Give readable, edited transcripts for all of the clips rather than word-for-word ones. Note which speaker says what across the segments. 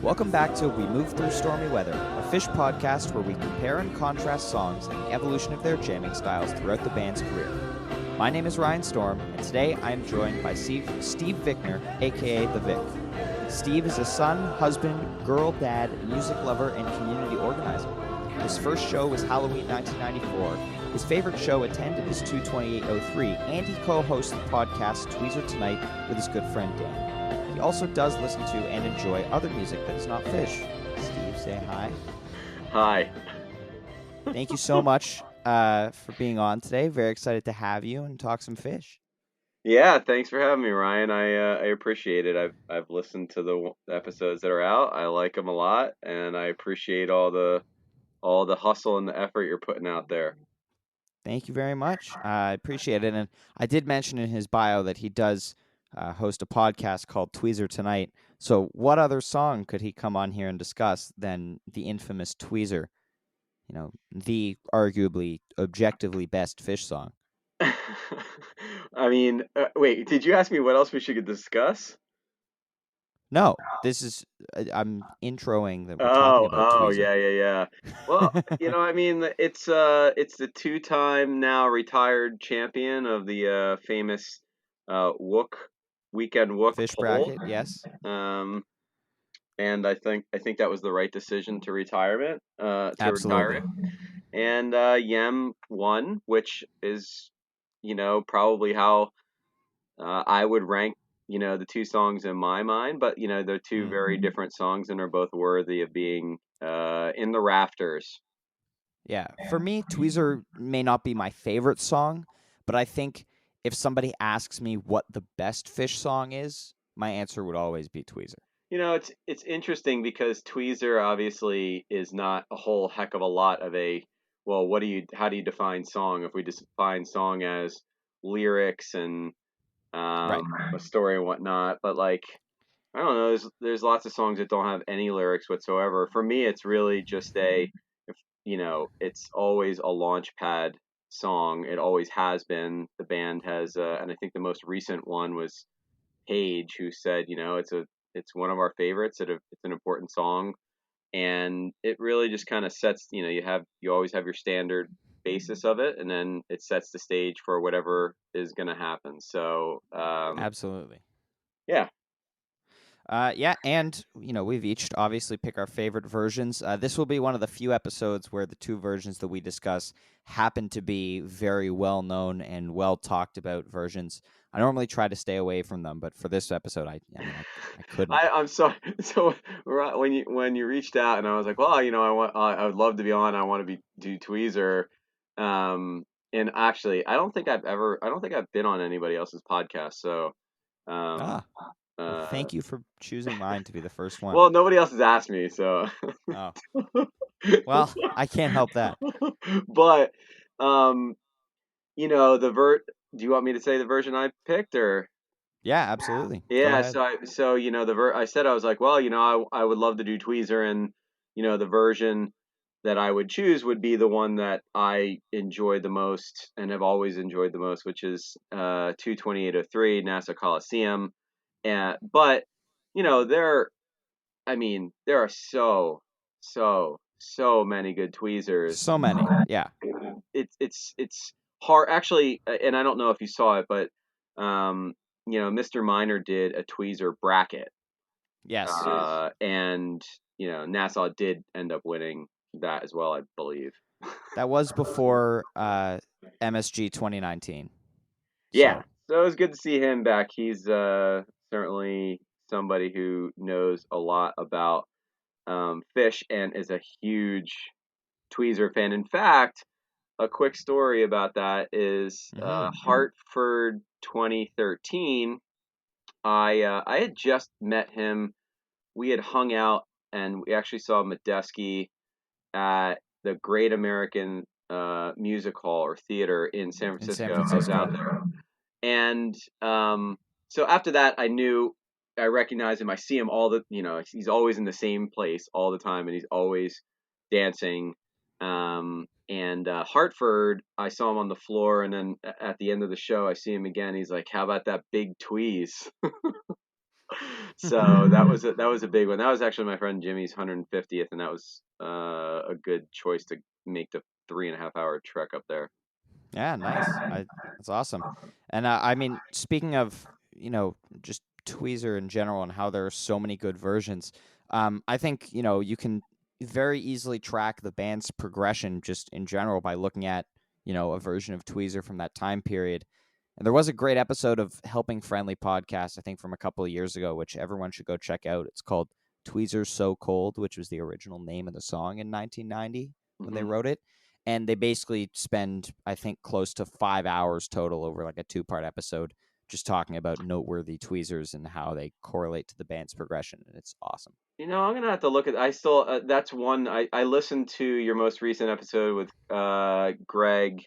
Speaker 1: Welcome back to We Move Through Stormy Weather, a Phish podcast where we compare and contrast songs and the evolution of their jamming styles throughout the band's career. My name is Ryan Storm, and today I am joined by Steve Vickner, aka The Vic. Steve is a son, husband, girl, dad, music lover, and community organizer. His first show was Halloween 1994. His favorite show attended is 22803, and he co-hosts the podcast Tweezer Tonight with his good friend Dan. He also does listen to and enjoy other music that is not Phish. Steve, say hi.
Speaker 2: Hi.
Speaker 1: Thank you so much for being on today. Very excited to have you and talk some Phish.
Speaker 2: Yeah, thanks for having me, Ryan. I appreciate it. I've listened to the episodes that are out. I like them a lot, and I appreciate all the hustle and the effort you're putting out there.
Speaker 1: Thank you very much. I appreciate it. And I did mention in his bio that he does host a podcast called Tweezer Tonight. So what other song could he come on here and discuss than the infamous Tweezer? You know, the arguably, objectively best Phish song.
Speaker 2: I mean, wait, did you ask me what else we should discuss?
Speaker 1: No, this is, I'm introing that we're talking about Tweezer.
Speaker 2: Yeah. Well, I mean, it's the two-time now retired champion of the famous Weekend Wook
Speaker 1: Phish
Speaker 2: poll.
Speaker 1: bracket, yes.
Speaker 2: And I think that was the right decision to retire
Speaker 1: Absolutely.
Speaker 2: it. And Yem won, which is, probably how I would rank, the two songs in my mind. But they're two very different songs, and are both worthy of being in the rafters.
Speaker 1: Yeah, for me, Tweezer may not be my favorite song, but I think if somebody asks me what the best Phish song is, my answer would always be Tweezer.
Speaker 2: It's interesting because Tweezer obviously is not a whole heck of a lot of well, how do you define song? If we define song as lyrics and
Speaker 1: Right.
Speaker 2: a story and whatnot, but like, I don't know, there's lots of songs that don't have any lyrics whatsoever. For me, it's really just it's always a launch pad song. It always has been. The band has, and I think the most recent one was Page, who said, it's one of our favorites. It's an important song, and it really just kind of sets, you always have your standard basis of it, and then it sets the stage for whatever is going to happen. So,
Speaker 1: Absolutely.
Speaker 2: Yeah.
Speaker 1: Yeah, and we've each obviously pick our favorite versions. This will be one of the few episodes where the two versions that we discuss happen to be very well known and well talked about versions. I normally try to stay away from them, but for this episode, I couldn't.
Speaker 2: I'm sorry. So when you reached out, and I was like, well, I would love to be on. I want to do Tweezer. And actually, I don't think I've been on anybody else's podcast. So,
Speaker 1: Well, thank you for choosing mine to be the first one.
Speaker 2: Well, nobody else has asked me, so.
Speaker 1: Oh. Well, I can't help that.
Speaker 2: But, do you want me to say the version I picked, or?
Speaker 1: Yeah, absolutely.
Speaker 2: Yeah,
Speaker 1: Go ahead.
Speaker 2: so I said, I was like, well, I would love to do Tweezer, and the version that I would choose would be the one that I enjoy the most and have always enjoyed the most, which is 22803 Nassau Coliseum. But there are so many good Tweezers.
Speaker 1: So many, yeah.
Speaker 2: It's hard, actually, and I don't know if you saw it, but Mr. Miner did a Tweezer bracket.
Speaker 1: Yes.
Speaker 2: And Nassau did end up winning that as well, I believe.
Speaker 1: That was before MSG 2019.
Speaker 2: Yeah, so it was good to see him back. He's certainly somebody who knows a lot about Phish and is a huge Tweezer fan. In fact, a quick story about that is Hartford 2013. I had just met him. We had hung out, and we actually saw Medeski at the Great American Music Hall or Theater in San Francisco. I was out there. And so after that, I recognize him. I see him he's always in the same place all the time, and he's always dancing. And Hartford, I saw him on the floor, and then at the end of the show, I see him again. He's like, "How about that big tweeze?" So that was a big one. That was actually my friend Jimmy's 150th, and that was a good choice to make the 3.5 hour trek up there.
Speaker 1: Yeah, nice. That's awesome. And I mean, speaking of just Tweezer in general and how there are so many good versions, I think you can very easily track the band's progression just in general by looking at a version of Tweezer from that time period. And there was a great episode of Helping Friendly podcast, I think from a couple of years ago, which everyone should go check out. It's called Tweezer's So Cold, which was the original name of the song in 1990 when they
Speaker 2: Hmm.
Speaker 1: wrote it. And they basically spend, I think, close to 5 hours total over like a 2-part episode just talking about noteworthy tweezers and how they correlate to the band's progression. And it's awesome.
Speaker 2: I'm gonna have to look at. I still that's one I listened to your most recent episode with Greg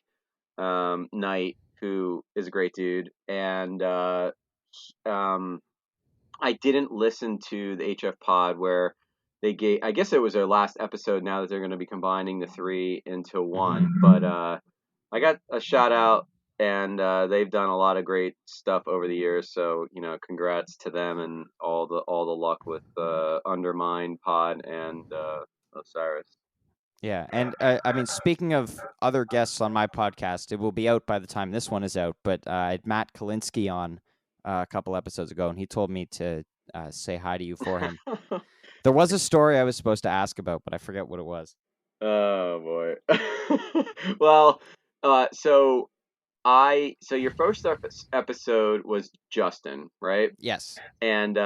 Speaker 2: Knight, who is a great dude, and um I didn't listen to the HF pod where they gave. I guess it was their last episode. Now that they're going to be combining the three into
Speaker 1: Mm-hmm.
Speaker 2: one, but I got a shout out, and they've done a lot of great stuff over the years. So congrats to them and all the luck with Undermine Pod and Osiris.
Speaker 1: Yeah, and I mean, speaking of other guests on my podcast, it will be out by the time this one is out. But I had Matt Kalinsky on a couple episodes ago, and he told me to say hi to you for him. There was a story I was supposed to ask about, but I forget what it was.
Speaker 2: Oh boy. Well, so your first episode was Justin, right?
Speaker 1: Yes.
Speaker 2: And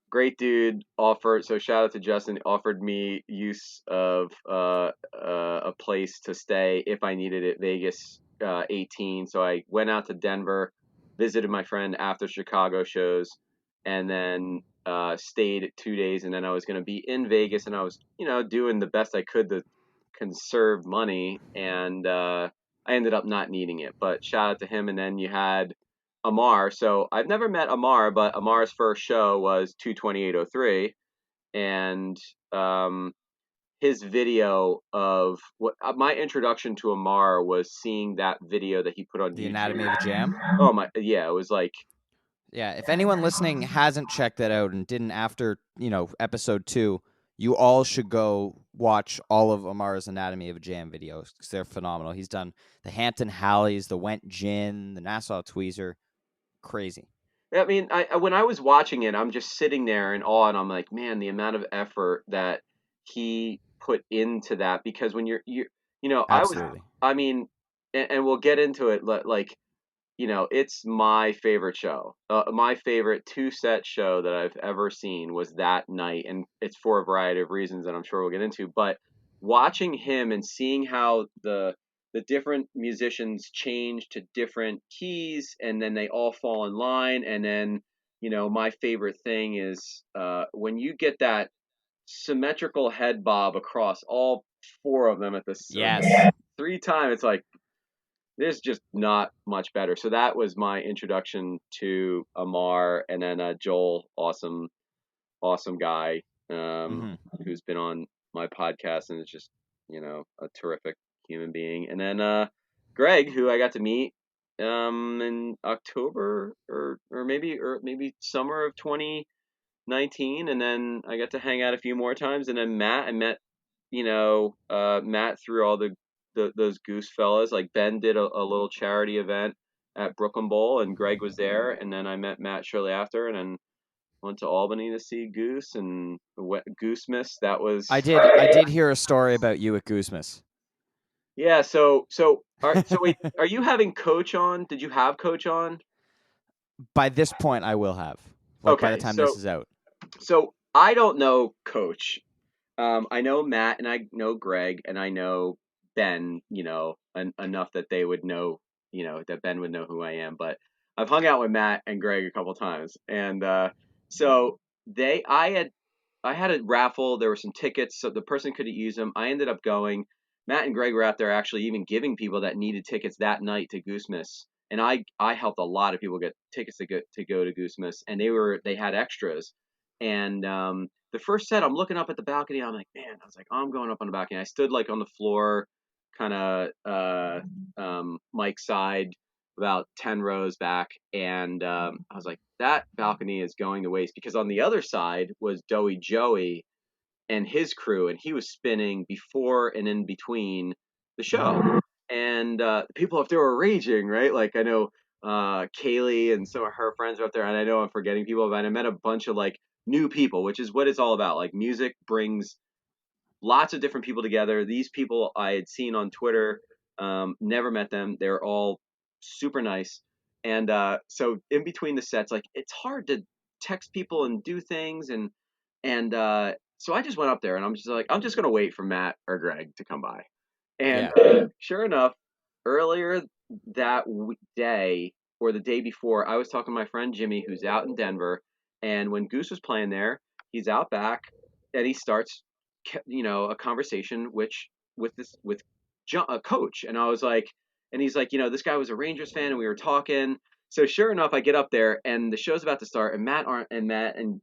Speaker 2: great dude offered. So shout out to Justin. Offered me use of a place to stay if I needed it. Vegas 18. So I went out to Denver, visited my friend after Chicago shows, and then stayed 2 days. And then I was going to be in Vegas, and I was doing the best I could to conserve money, and I ended up not needing it. But shout out to him. And then you had Amar. So I've never met Amar, but Amar's first show was 22803, and um, his video of what my introduction to Amar was seeing that video that he put on
Speaker 1: The
Speaker 2: YouTube.
Speaker 1: Anatomy of a Jam.
Speaker 2: Oh my, yeah, it was like
Speaker 1: Yeah, if anyone listening hasn't checked that out and didn't after, episode 2, you all should go watch all of Amar's Anatomy of a Jam videos because they're phenomenal. He's done the Hampton Hallies, the Went Gin, the Nassau Tweezer. Crazy.
Speaker 2: I mean, I when I was watching it, I'm just sitting there in awe, and I'm like, man, the amount of effort that he put into that. Because when
Speaker 1: Absolutely.
Speaker 2: I mean, and we'll get into it, like, it's my favorite show. My favorite two-set show that I've ever seen was that night, and it's for a variety of reasons that I'm sure we'll get into. But watching him and seeing how the different musicians change to different keys, and then they all fall in line, and then my favorite thing is when you get that symmetrical head bob across all four of them at the
Speaker 1: Yes.
Speaker 2: 3 times. It's like there's just not much better. So that was my introduction to Amar, and then Joel, awesome guy,
Speaker 1: Hmm.
Speaker 2: who's been on my podcast and is just a terrific human being. And then Greg, who I got to meet in October or maybe summer of 2019, and then I got to hang out a few more times. And then Matt, I met Matt through all those Goose fellas. Like Ben did a little charity event at Brooklyn Bowl, and Greg was there. And then I met Matt shortly after, and then went to Albany to see Goose and Goose Miss. That was
Speaker 1: I did hear a story about you at Goosemas.
Speaker 2: yeah. So wait, are you having Coach on? Did you have Coach on?
Speaker 1: By this point, I will have. Like by the
Speaker 2: Okay,
Speaker 1: time this is out.
Speaker 2: so I don't know Coach. I know Matt and I know Greg and I know Ben, enough that they would know, that Ben would know who I am. But I've hung out with Matt and Greg a couple times, and so I had a raffle. There were some tickets, so the person couldn't use them. I ended up going. Matt and Greg were out there actually even giving people that needed tickets that night to Goosemas, and I helped a lot of people get tickets to go to Goosemas, and they had extras, and the first set, I'm looking up at the balcony. I'm like, man, I was like, I'm going up on the balcony. I stood like on the floor, kind of Mike's side, about 10 rows back, and I was like, that balcony is going to waste, because on the other side was Doughy Joey and his crew, and he was spinning before and in between the show. And people up there were raging, right? Like, I know Kaylee and some of her friends are up there, and I know I'm forgetting people, but I met a bunch of like new people, which is what it's all about. Like, music brings lots of different people together. These people I had seen on Twitter, never met them. They're all super nice. And so in between the sets, like, it's hard to text people and do things. And so I just went up there, and I'm just like, I'm just going to wait for Matt or Greg to come by. And sure enough, earlier that day or the day before, I was talking to my friend Jimmy, who's out in Denver. And when Goose was playing there, he's out back, and he starts, a conversation with a coach. And I was like, and he's like, this guy was a Rangers fan, and we were talking. So sure enough, I get up there, and the show's about to start, and Matt and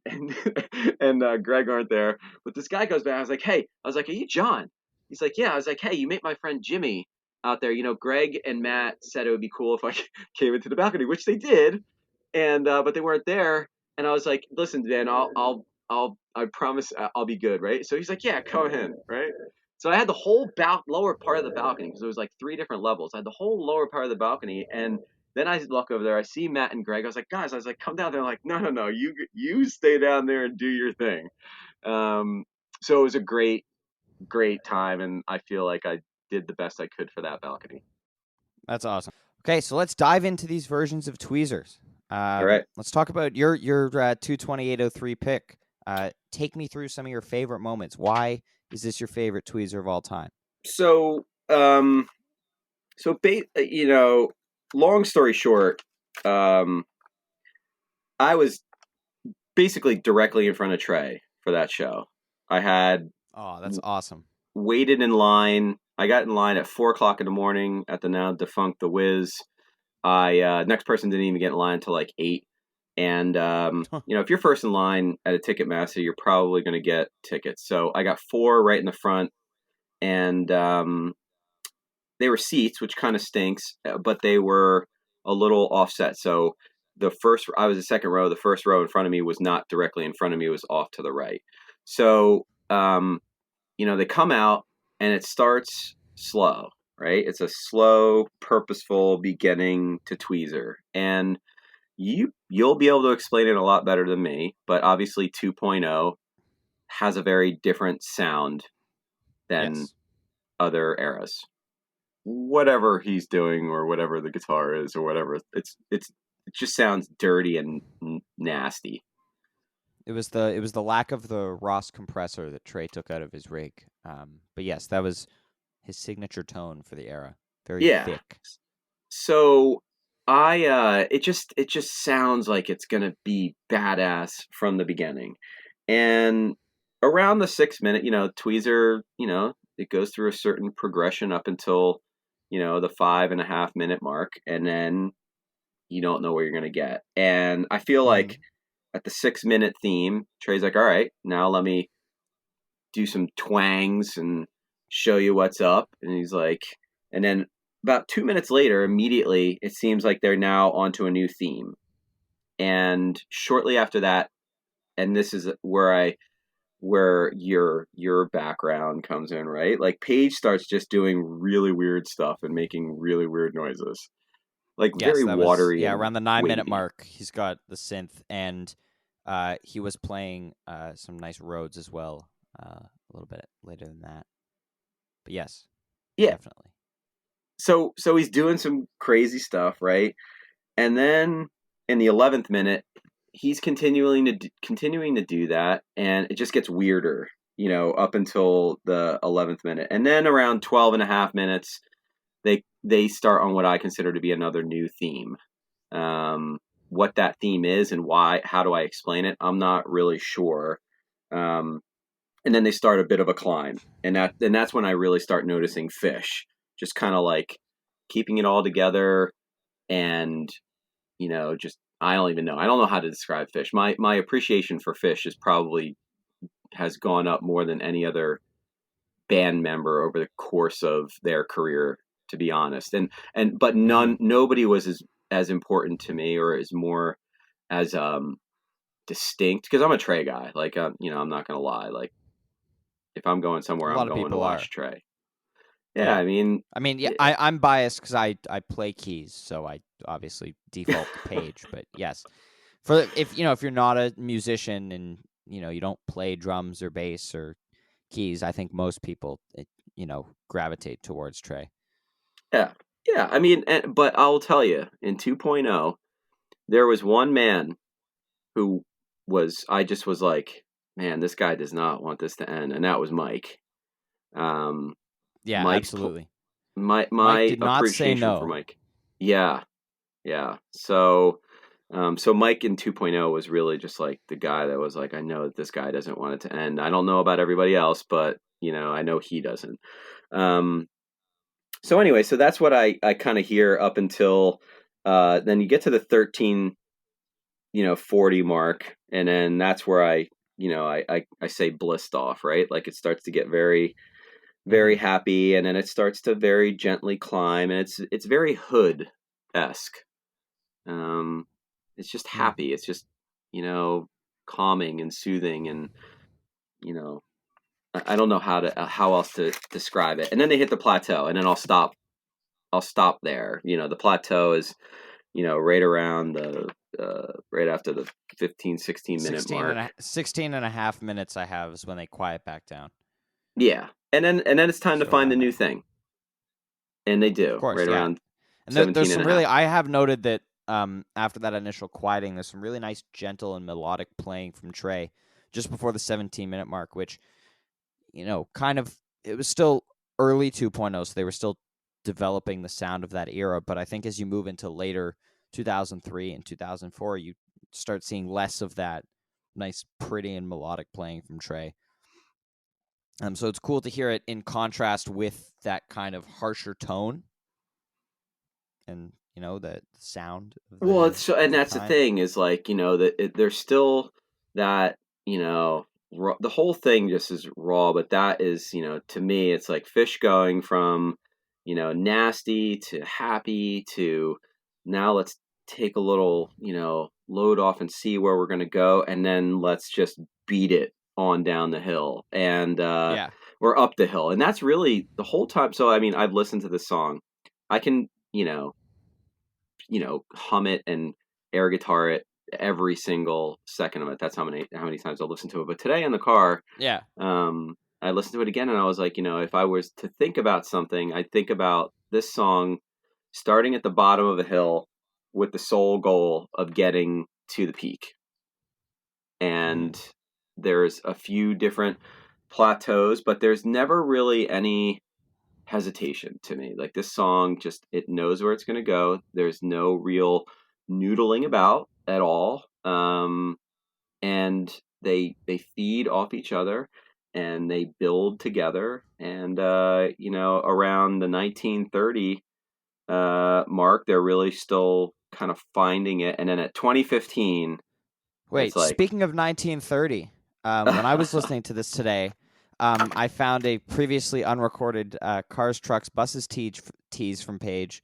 Speaker 2: Greg aren't there. But this guy goes back. I was like, hey, are you John? He's like, yeah. I was like, hey, you met my friend Jimmy out there. Greg and Matt said it would be cool if I came into the balcony, which they did, and but they weren't there. And I was like, listen, Dan, I promise I'll be good, right? So he's like, yeah, come in, right? So I had the whole lower part of the balcony, because there was like 3 different levels. I had the whole lower part of the balcony, and then I look over there. I see Matt and Greg. I was like, guys, come down there. Like, no, you stay down there and do your thing. So it was a great time, and I feel like I did the best I could for that balcony.
Speaker 1: That's awesome. Okay, so let's dive into these versions of Tweezers.
Speaker 2: All right.
Speaker 1: Let's talk about your 22803 pick. Take me through some of your favorite moments. Why is this your favorite Tweezer of all time?
Speaker 2: So, long story short, I was basically directly in front of Trey for that show. I had
Speaker 1: that's awesome.
Speaker 2: Waited in line. I got in line at 4:00 in the morning at the now defunct The Wiz. Next person didn't even get in line until like 8. And if you're first in line at a Ticketmaster, you're probably going to get tickets. So I got 4 right in the front, and they were seats, which kind of stinks, but they were a little offset. So I was the second row. The first row in front of me was not directly in front of me; it was off to the right. So they come out, and it starts slow, right? It's a slow, purposeful beginning to Tweezer, and you'll be able to explain it a lot better than me. But obviously, 2.0 has a very different sound than other eras. Whatever he's doing, or whatever the guitar is, or whatever, it just sounds dirty and nasty.
Speaker 1: It was the lack of the Ross compressor that Trey took out of his rig. But yes, that was his signature tone for the era. Very thick.
Speaker 2: So it just sounds like it's gonna be badass from the beginning. And around the 6 minute, Tweezer, it goes through a certain progression up until, the 5.5 minute mark, and then you don't know where you're gonna get. And I feel like at the 6 minute theme, Trey's like, all right, now let me do some twangs and show you what's up. And he's like, and then about 2 minutes later, immediately, it seems like they're now onto a new theme. And shortly after that, and this is where your background comes in, right? Like, Paige starts just doing really weird stuff and making really weird noises. Like, very watery.
Speaker 1: Around the 9 minute mark, he's got the synth, and he was playing some nice Rhodes as well a little bit later than that. But yes, definitely.
Speaker 2: So he's doing some crazy stuff, right? And then in the 11th minute, he's continuing to do that, and it just gets weirder, up until the 11th minute. And then around 12.5 minutes, they start on what I consider to be another new theme. What that theme is and why, how do I explain it? I'm not really sure. And then they start a bit of a climb, and that's when I really start noticing Phish, just kind of like keeping it all together, and just I don't know how to describe Phish. My appreciation for Phish has gone up more than any other band member over the course of their career. to be honest. But nobody was as important to me or as more as distinct, because I'm a Trey guy. Like, I'm not gonna lie. Like, if I'm going somewhere,
Speaker 1: A
Speaker 2: I'm
Speaker 1: lot of
Speaker 2: going to
Speaker 1: people
Speaker 2: watch
Speaker 1: are.
Speaker 2: Trey. Yeah, I mean,
Speaker 1: I'm biased because I play keys, so I obviously default to Page. But yes, if you're not a musician and you don't play drums or bass or keys, I think most people gravitate towards Trey.
Speaker 2: yeah. I mean, but I'll tell you, in 2.0, there was one man who I just was like, man, this guy does not want this to end, and that was Mike.
Speaker 1: Yeah,
Speaker 2: Mike's
Speaker 1: absolutely.
Speaker 2: my
Speaker 1: Mike did not say
Speaker 2: appreciation
Speaker 1: no.
Speaker 2: for Mike. Yeah. So Mike in 2.0 was really just like the guy that was like, I know that this guy doesn't want it to end. I don't know about everybody else, but I know he doesn't. So anyway, so that's what I kind of hear up until then you get to the 1340 mark, and then that's where I say blissed off, right? Like, it starts to get very, very happy, and then it starts to very gently climb, and it's very Hood-esque. It's just happy. It's just calming and soothing, and I don't know how else to describe it. And then they hit the plateau, and then I'll stop there. The plateau is right around the right after the 15-16 minute mark.
Speaker 1: 16 and a half minutes I have is when they quiet back down.
Speaker 2: Yeah. And then it's time to find the new thing. And they do,
Speaker 1: of course,
Speaker 2: right around
Speaker 1: and
Speaker 2: 17
Speaker 1: there's some
Speaker 2: and a
Speaker 1: really,
Speaker 2: half.
Speaker 1: I have noted that after that initial quieting, there's some really nice gentle and melodic playing from Trey just before the 17-minute mark, which, kind of, it was still early 2.0, so they were still developing the sound of that era. But I think as you move into later 2003 and 2004, you start seeing less of that nice, pretty, and melodic playing from Trey. So it's cool to hear it in contrast with that kind of harsher tone and the sound of the,
Speaker 2: Well, that's the
Speaker 1: time.
Speaker 2: thing is, like, that there's still that, the whole thing just is raw, but that is, to me, it's like Phish going from, nasty to happy to now let's take a little, load off and see where we're going to go, and then let's just beat it on down the hill, and or up the hill. And that's really the whole time. So, I mean, I've listened to this song. I can, hum it and air guitar it every single second of it. That's how many times I'll listen to it. But today in the car, I listened to it again, and I was like, if I was to think about something, I'd think about this song starting at the bottom of a hill with the sole goal of getting to the peak. And there's a few different plateaus, but there's never really any hesitation to me. Like, this song just, it knows where it's going to go. There's no real noodling about at all. And they feed off each other, and they build together. And around the 1930 mark, they're really still kind of finding it. And then at 2015,
Speaker 1: wait,
Speaker 2: it's like,
Speaker 1: speaking of 1930, when I was listening to this today, I found a previously unrecorded Cars, Trucks, Buses tease from Page.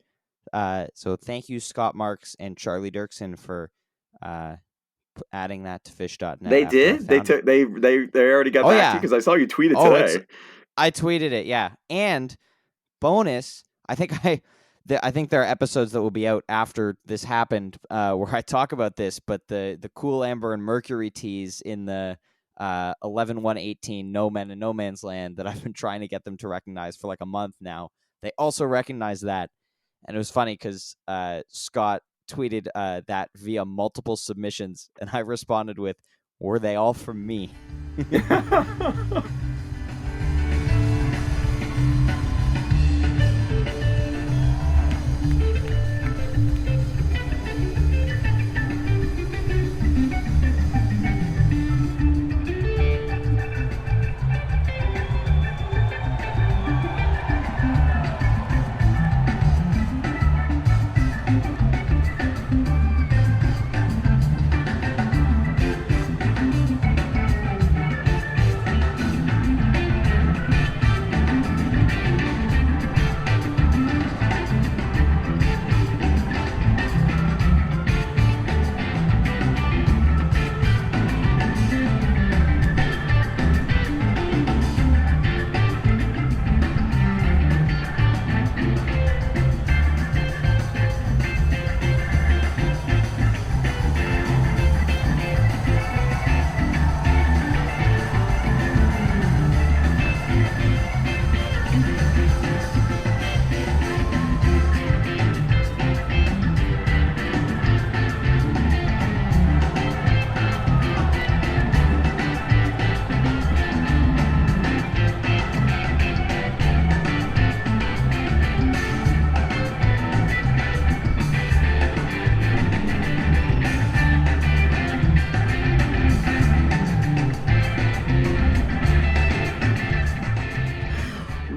Speaker 1: So thank you, Scott Marks and Charlie Dirksen, for adding that to Phish.net.
Speaker 2: They did? They already got back to you? Because I saw you tweet it today.
Speaker 1: I tweeted it, yeah. And bonus, I think there are episodes that will be out after this happened where I talk about this, but the Cool Amber and Mercury tease in the 11-1-18 No Men in No Man's Land that I've been trying to get them to recognize for like a month now. They also recognized that. And it was funny because Scott tweeted that via multiple submissions, and I responded with, "Were they all from me?"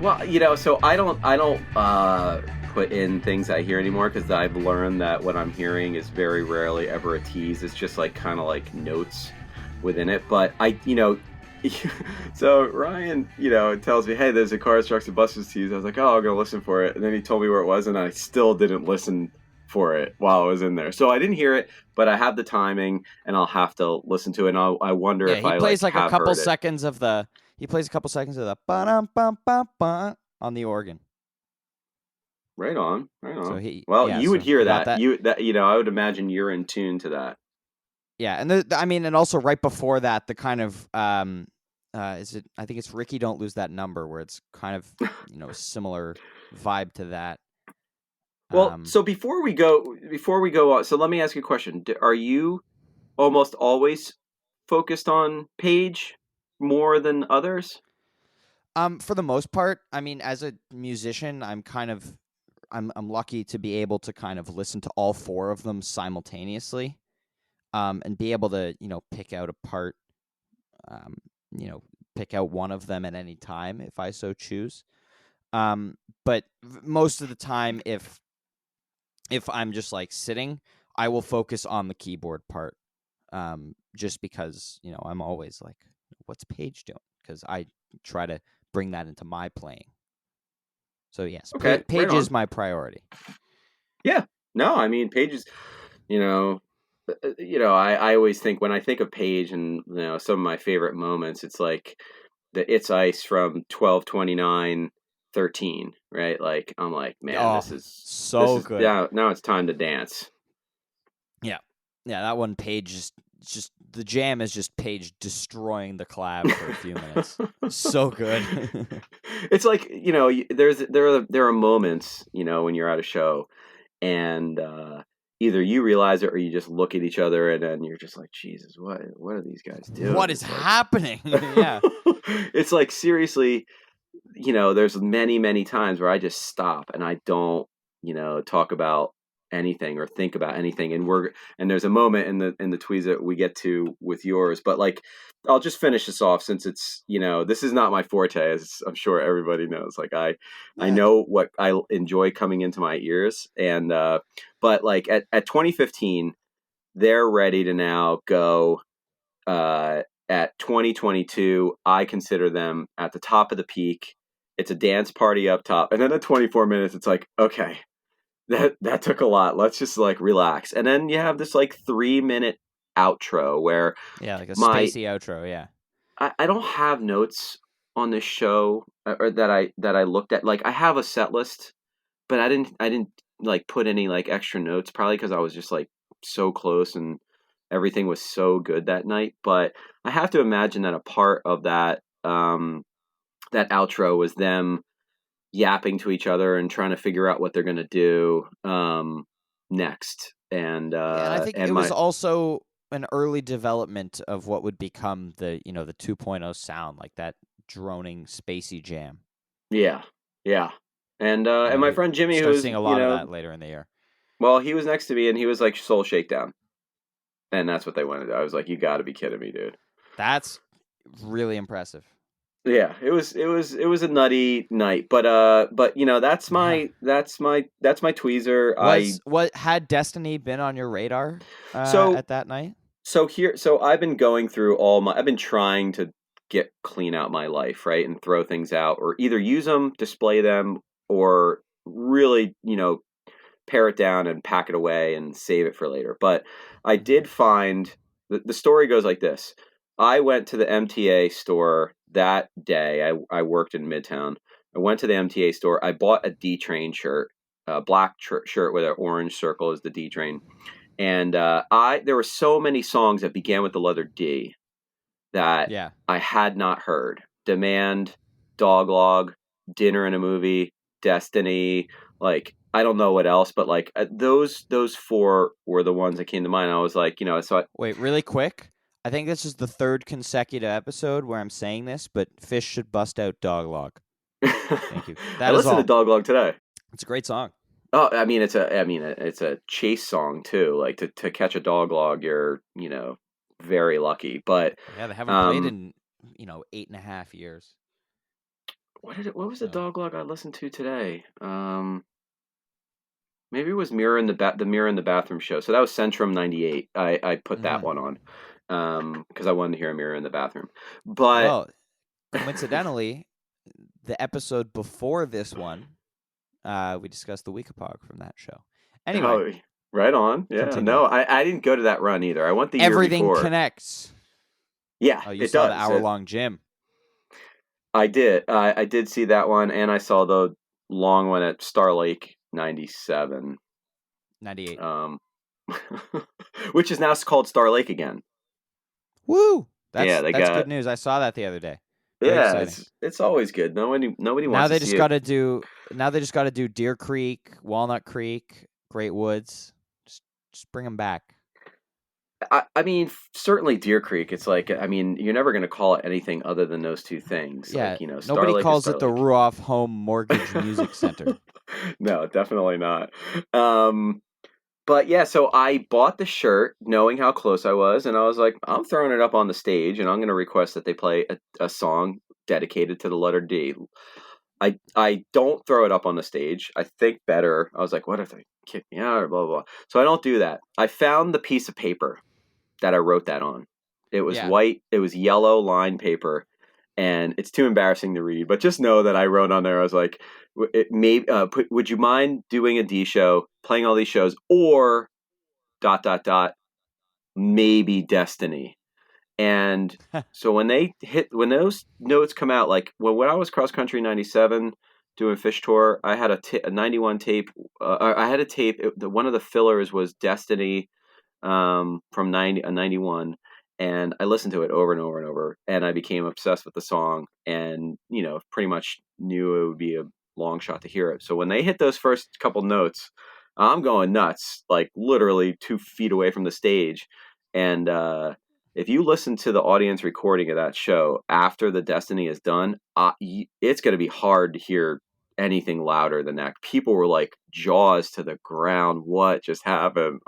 Speaker 2: Well, so I don't put in things I hear anymore because I've learned that what I'm hearing is very rarely ever a tease. It's just like kind of like notes within it. But so Ryan, tells me, hey, there's a Cars, Trucks, and Buses tease. I was like, oh, I'm gonna listen for it, and then he told me where it was, and I still didn't listen for it while I was in there. So I didn't hear it, but I have the timing, and I'll have to listen to it. And I wonder if
Speaker 1: he
Speaker 2: I
Speaker 1: plays like a
Speaker 2: have
Speaker 1: couple
Speaker 2: heard it.
Speaker 1: seconds of the. He plays a couple seconds of the ba bum bum bum on the organ.
Speaker 2: Right on, right on.
Speaker 1: So
Speaker 2: You would hear
Speaker 1: he got
Speaker 2: that.
Speaker 1: that.
Speaker 2: I would imagine you're in tune to that.
Speaker 1: Yeah, and and also right before that, the kind of is it? I think it's Ricky. Don't lose that number, where it's kind of a similar vibe to that.
Speaker 2: Well, so before we go on, so let me ask you a question. Are you almost always focused on Paige more than others?
Speaker 1: For the most part, I mean, as a musician, I'm lucky to be able to kind of listen to all four of them simultaneously, and be able to pick out a part, um, pick out one of them at any time if I so choose. But most of the time, if I'm just like sitting, I will focus on the keyboard part, just because I'm always like, what's Paige doing? Because I try to bring that into my playing. So yes,
Speaker 2: Okay, right
Speaker 1: Paige
Speaker 2: on.
Speaker 1: is my priority.
Speaker 2: Yeah. No, I mean Paige is, I always think when I think of Paige and some of my favorite moments, it's like the It's Ice from 12/29/13, right? Like I'm like, man,
Speaker 1: Oh,
Speaker 2: this
Speaker 1: so
Speaker 2: is
Speaker 1: good.
Speaker 2: now it's time to dance.
Speaker 1: Yeah, that one Paige just the jam is just Paige destroying the clav for a few minutes. So good.
Speaker 2: It's like there are moments when you're at a show and either you realize it or you just look at each other and then you're just like, Jesus, what are these guys doing?
Speaker 1: What is
Speaker 2: It's like
Speaker 1: happening? Yeah.
Speaker 2: it's like seriously, there's many times where I just stop and I don't, talk about anything or think about anything. And there's a moment in the tweets that we get to with yours, but like, I'll just finish this off since it's, this is not my forte, as I'm sure everybody knows. Like I
Speaker 1: Yeah.
Speaker 2: know what I enjoy coming into my ears. And, but like at 2015, they're ready to now go, at 2022, I consider them at the top of the peak. It's a dance party up top, and then at 24 minutes, it's like, okay, that took a lot. Let's just like relax. And then you have this like 3 minute outro where
Speaker 1: Yeah, like a
Speaker 2: my
Speaker 1: spacey outro. Yeah.
Speaker 2: I don't have notes on this show or that I looked at. Like I have a set list, but I didn't like put any like extra notes, probably because I was just like so close and everything was so good that night. But I have to imagine that a part of that outro was them yapping to each other and trying to figure out what they're gonna do next.
Speaker 1: Yeah, and I think
Speaker 2: And
Speaker 1: it was
Speaker 2: my
Speaker 1: also an early development of what would become the the 2.0 sound, like that droning spacey jam.
Speaker 2: Yeah, yeah. And my
Speaker 1: You
Speaker 2: friend Jimmy,
Speaker 1: start
Speaker 2: who's
Speaker 1: seeing a lot of that later in the year.
Speaker 2: well, he was next to me and he was like Soul Shakedown, and that's what they wanted. I was like, you got to be kidding me, dude.
Speaker 1: That's really impressive.
Speaker 2: Yeah, it was a nutty night, but that's
Speaker 1: Yeah.
Speaker 2: my tweezer.
Speaker 1: What had Destiny been on your radar
Speaker 2: So
Speaker 1: at that night?
Speaker 2: so I've been going through I've been trying to get clean out my life, right, and throw things out, or either use them, display them, or really, pare it down and pack it away and save it for later. But I did find the story goes like this. I went to the MTA store that day. I worked in Midtown. I went to the MTA store. I bought a D Train shirt, a black shirt with an orange circle as the D Train. And there were so many songs that began with the letter D that
Speaker 1: Yeah.
Speaker 2: I had not heard. Demand, Doglog, Dinner and a Movie, Destiny, like I don't know what else, but like those four were the ones that came to mind. I was like,
Speaker 1: Wait, really quick. I think this is the third consecutive episode where I'm saying this, but Phish should bust out Doglog. Thank you.
Speaker 2: I
Speaker 1: That is
Speaker 2: listened
Speaker 1: all.
Speaker 2: to Doglog today.
Speaker 1: It's a great song.
Speaker 2: Oh, it's a chase song too. Like to catch a Doglog, you're very lucky. But
Speaker 1: Yeah, they haven't played
Speaker 2: um,
Speaker 1: in 8.5 years.
Speaker 2: What was the
Speaker 1: So
Speaker 2: dog log I listened to today? Maybe it was Mirror in the Mirror in the Bathroom show. So that was Centrum 98. I put that
Speaker 1: mhm.
Speaker 2: one on because I wanted to hear a Mirror in the Bathroom. But
Speaker 1: Well, coincidentally, the episode before this one, we discussed the Weekapog from that show. Anyway,
Speaker 2: oh, right on. Yeah,
Speaker 1: continue.
Speaker 2: no, I didn't go to that run either. I went the year
Speaker 1: Everything
Speaker 2: before.
Speaker 1: connects.
Speaker 2: Yeah,
Speaker 1: Oh, you
Speaker 2: it
Speaker 1: saw the
Speaker 2: does.
Speaker 1: hour-long gym.
Speaker 2: I did. I did see that one, and I saw the long one at Star Lake 97,
Speaker 1: 98.
Speaker 2: um, which is now called Star Lake again.
Speaker 1: Woo!
Speaker 2: Yeah,
Speaker 1: That's
Speaker 2: they
Speaker 1: that's good
Speaker 2: got.
Speaker 1: news. I saw that the other day. Very
Speaker 2: Yeah,
Speaker 1: exciting.
Speaker 2: it's always good. Nobody
Speaker 1: Now
Speaker 2: wants to
Speaker 1: they
Speaker 2: see
Speaker 1: just
Speaker 2: it.
Speaker 1: got to do. Now they just got to do Deer Creek, Walnut Creek, Great Woods. Just bring them back.
Speaker 2: I mean, certainly Deer Creek. It's like, I mean, you're never going to call it anything other than those two things.
Speaker 1: Yeah,
Speaker 2: Like, Star
Speaker 1: nobody
Speaker 2: Lake is
Speaker 1: calls
Speaker 2: Star
Speaker 1: it the
Speaker 2: Lake.
Speaker 1: Ruoff Home Mortgage Music Center.
Speaker 2: No, definitely not. Um, but yeah, so I bought the shirt knowing how close I was, and I was like, I'm throwing it up on the stage, and I'm going to request that they play a song dedicated to the letter D. I don't throw it up on the stage. I think better. I was like, what if they kick me out or blah, blah, blah. So I don't do that. I found the piece of paper that I wrote that on. It was
Speaker 1: Yeah.
Speaker 2: white, it was yellow lined paper, and it's too embarrassing to read. But just know that I wrote on there. I was like, would you mind doing a D show, playing all these shows, or dot dot dot maybe Destiny? And so when those notes come out, like when I was cross country 97 doing Phish tour, I had a 91 tape. I had a tape. One of the fillers was Destiny from 91, and I listened to it over and over and over, and I became obsessed with the song, and pretty much knew it would be a long shot to hear it. So when they hit those first couple notes, I'm going nuts, like literally 2 feet away from the stage. And if you listen to the audience recording of that show after the Destiny is done, it's going to be hard to hear anything louder than that. People were like jaws to the ground. What just happened?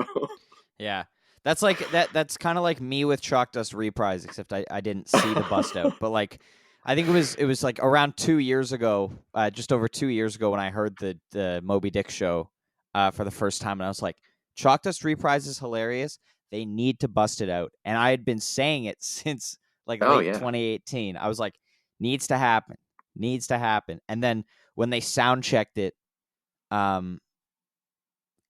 Speaker 1: Yeah. That's like that's kind of like me with Chalk Dust Reprise, except I didn't see the bust out. But like I think it was like around 2 years ago, just over 2 years ago when I heard the Moby Dick show for the first time, and I was like, Chalk Dust Reprise is hilarious. They need to bust it out. And I had been saying it since like
Speaker 2: Oh
Speaker 1: late
Speaker 2: yeah.
Speaker 1: 2018. I was like, needs to happen. Needs to happen. And then when they sound checked it, um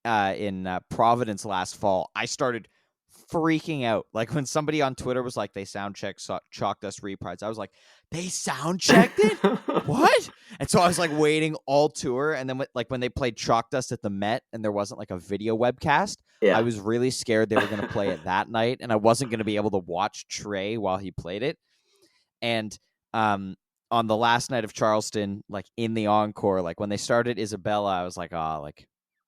Speaker 1: in Providence last fall, I started freaking out. Like when somebody on Twitter was like, they sound checked Chalk Dust Reprise. I was like, they sound checked it? What? And so I was like waiting all tour. And then like when they played Chalk Dust at the Met and there wasn't like a video webcast, I
Speaker 2: Yeah.
Speaker 1: was really scared they were going to play it that night. And I wasn't going to be able to watch Trey while he played it. And on the last night of Charleston, like in the encore, like when they started Isabella, I was like, oh, like